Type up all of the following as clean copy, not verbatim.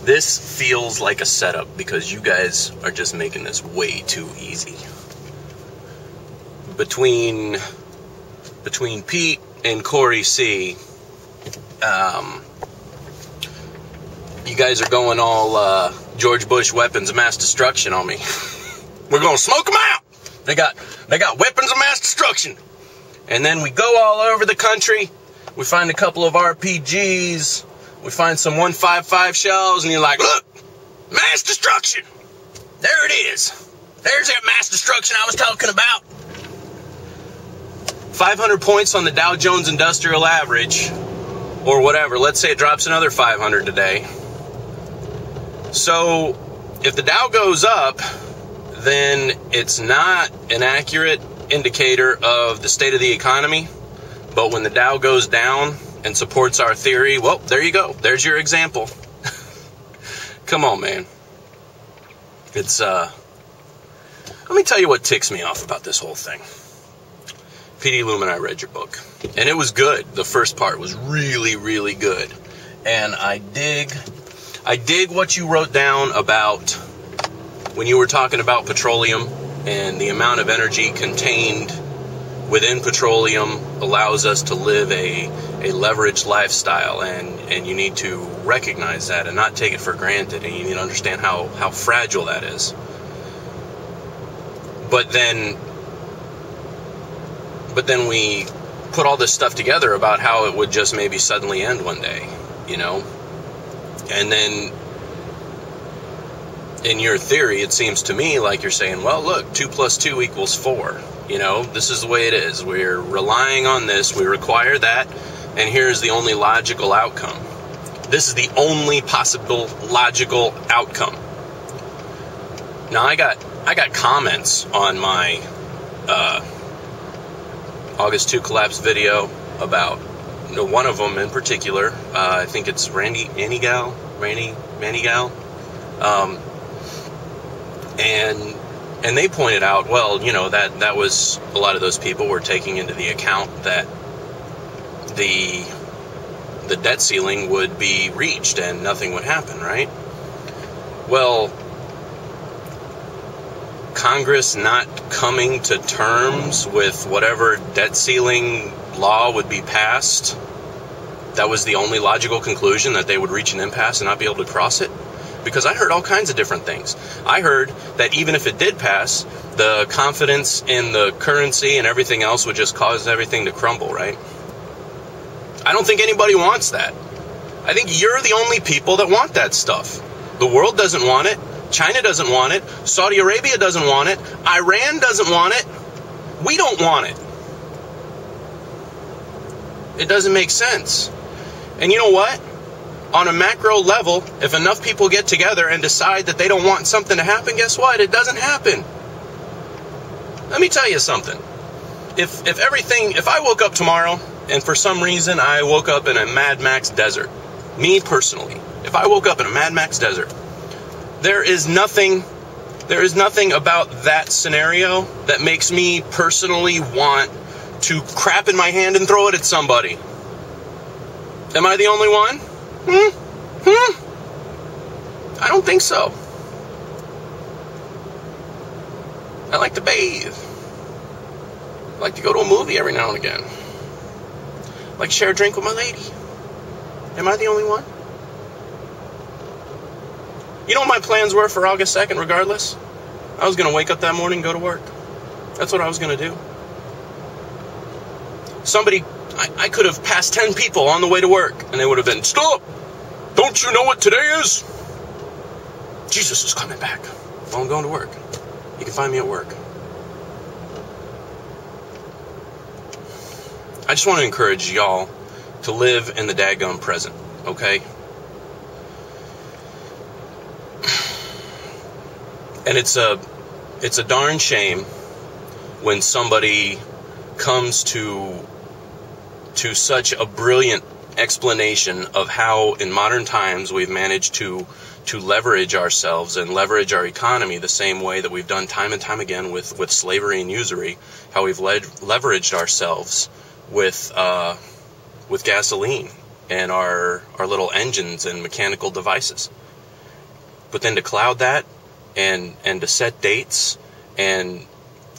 This feels like a setup because you guys are just making this way too easy. Between Pete and Corey C, you guys are going all George Bush weapons of mass destruction on me. We're going to smoke them out. They got weapons of mass destruction. And then we go all over the country. We find a couple of RPGs. We find some 155 shells, and you're like, look, mass destruction. There it is. There's that mass destruction I was talking about. 500 points on the Dow Jones Industrial Average, or whatever. Let's say it drops another 500 today. So if the Dow goes up, then it's not an accurate indicator of the state of the economy. But when the Dow goes down and supports our theory, well, there you go. There's your example. Come on, man. It's, let me tell you what ticks me off about this whole thing. pdlumina, I read your book, and it was good. The first part was really, really good. And I dig what you wrote down about when you were talking about petroleum and the amount of energy contained within petroleum allows us to live a leveraged lifestyle, and you need to recognize that and not take it for granted, and you need to understand how fragile that is. But then we put all this stuff together about how it would just maybe suddenly end one day, you know? And then in your theory, it seems to me like you're saying, well, look, 2 + 2 = 4. You know, this is the way it is. We're relying on this. We require that. And here's the only logical outcome. This is the only possible logical outcome. Now, I got comments on my August 2 collapse video about, you know, one of them in particular. I think it's Randy Manigal. And they pointed out, well, you know, that was a lot of those people were taking into the account that the debt ceiling would be reached and nothing would happen, right? Well, Congress not coming to terms with whatever debt ceiling law would be passed, that was the only logical conclusion, that they would reach an impasse and not be able to cross it? Because I heard all kinds of different things. I heard that even if it did pass, the confidence in the currency and everything else would just cause everything to crumble, right? I don't think anybody wants that. I think you're the only people that want that stuff. The world doesn't want it. China doesn't want it. Saudi Arabia doesn't want it. Iran doesn't want it. We don't want it. It doesn't make sense. And you know what? On a macro level, if enough people get together and decide that they don't want something to happen, guess what? It doesn't happen. Let me tell you something. If I woke up tomorrow and for some reason I woke up in a Mad Max desert, me personally, if I woke up in a Mad Max desert, there is nothing about that scenario that makes me personally want to crap in my hand and throw it at somebody. Am I the only one? I don't think so. I like to bathe. I like to go to a movie every now and again. I like to share a drink with my lady. Am I the only one? You know what my plans were for August 2nd regardless? I was going to wake up that morning and go to work. That's what I was going to do. I could have passed 10 people on the way to work, and they would have been, stop! Don't you know what today is? Jesus is coming back. Well, I'm going to work. You can find me at work. I just want to encourage y'all to live in the daggone present, okay? And it's a darn shame when somebody comes to such a brilliant explanation of how in modern times we've managed to leverage ourselves and leverage our economy the same way that we've done time and time again with slavery and usury, how we've leveraged ourselves with gasoline and our little engines and mechanical devices. But then to cloud that and to set dates, and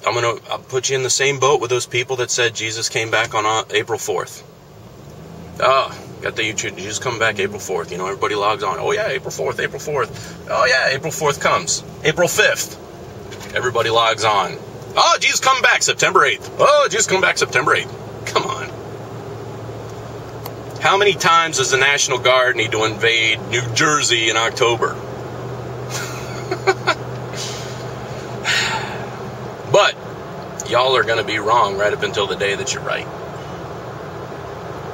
I'll put you in the same boat with those people that said Jesus came back on April 4th. Oh, got the YouTube, Jesus coming back April 4th. You know, everybody logs on. Oh yeah, April 4th, April 4th. Oh yeah, April 4th comes. April 5th. Everybody logs on. Oh, Jesus coming back September 8th. Oh, Jesus coming back September 8th. Come on. How many times does the National Guard need to invade New Jersey in October? But y'all are going to be wrong right up until the day that you're right.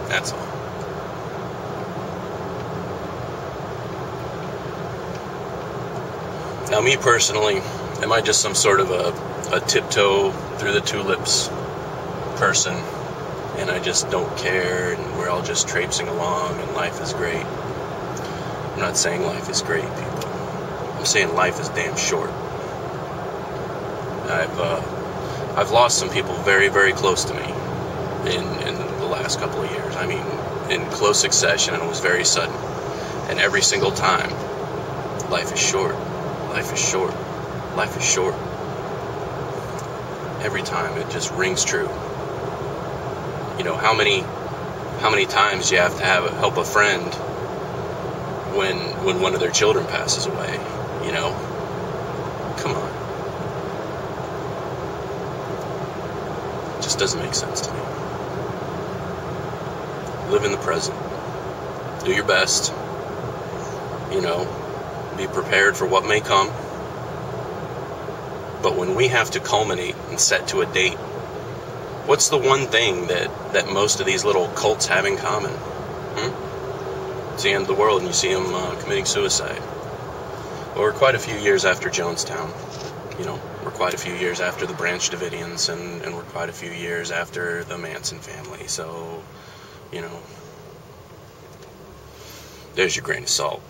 That's all. Now, me personally, am I just some sort of a tiptoe through the tulips person, and I just don't care, and we're all just traipsing along, and life is great? I'm not saying life is great, people. I'm saying life is damn short. I've lost some people very, very close to me in the last couple of years. I mean, in close succession, and it was very sudden. And every single time, life is short. Life is short. Life is short. Every time it just rings true. You know, how many times do you have to help a friend when one of their children passes away? You know, come on. It just doesn't make sense to me. Live in the present. Do your best. You know, be prepared for what may come. But when we have to culminate and set to a date, what's the one thing that most of these little cults have in common? It's the end of the world, and you see them committing suicide. Well, we're quite a few years after Jonestown. You know, we're quite a few years after the Branch Davidians, and we're quite a few years after the Manson family. So, you know, there's your grain of salt.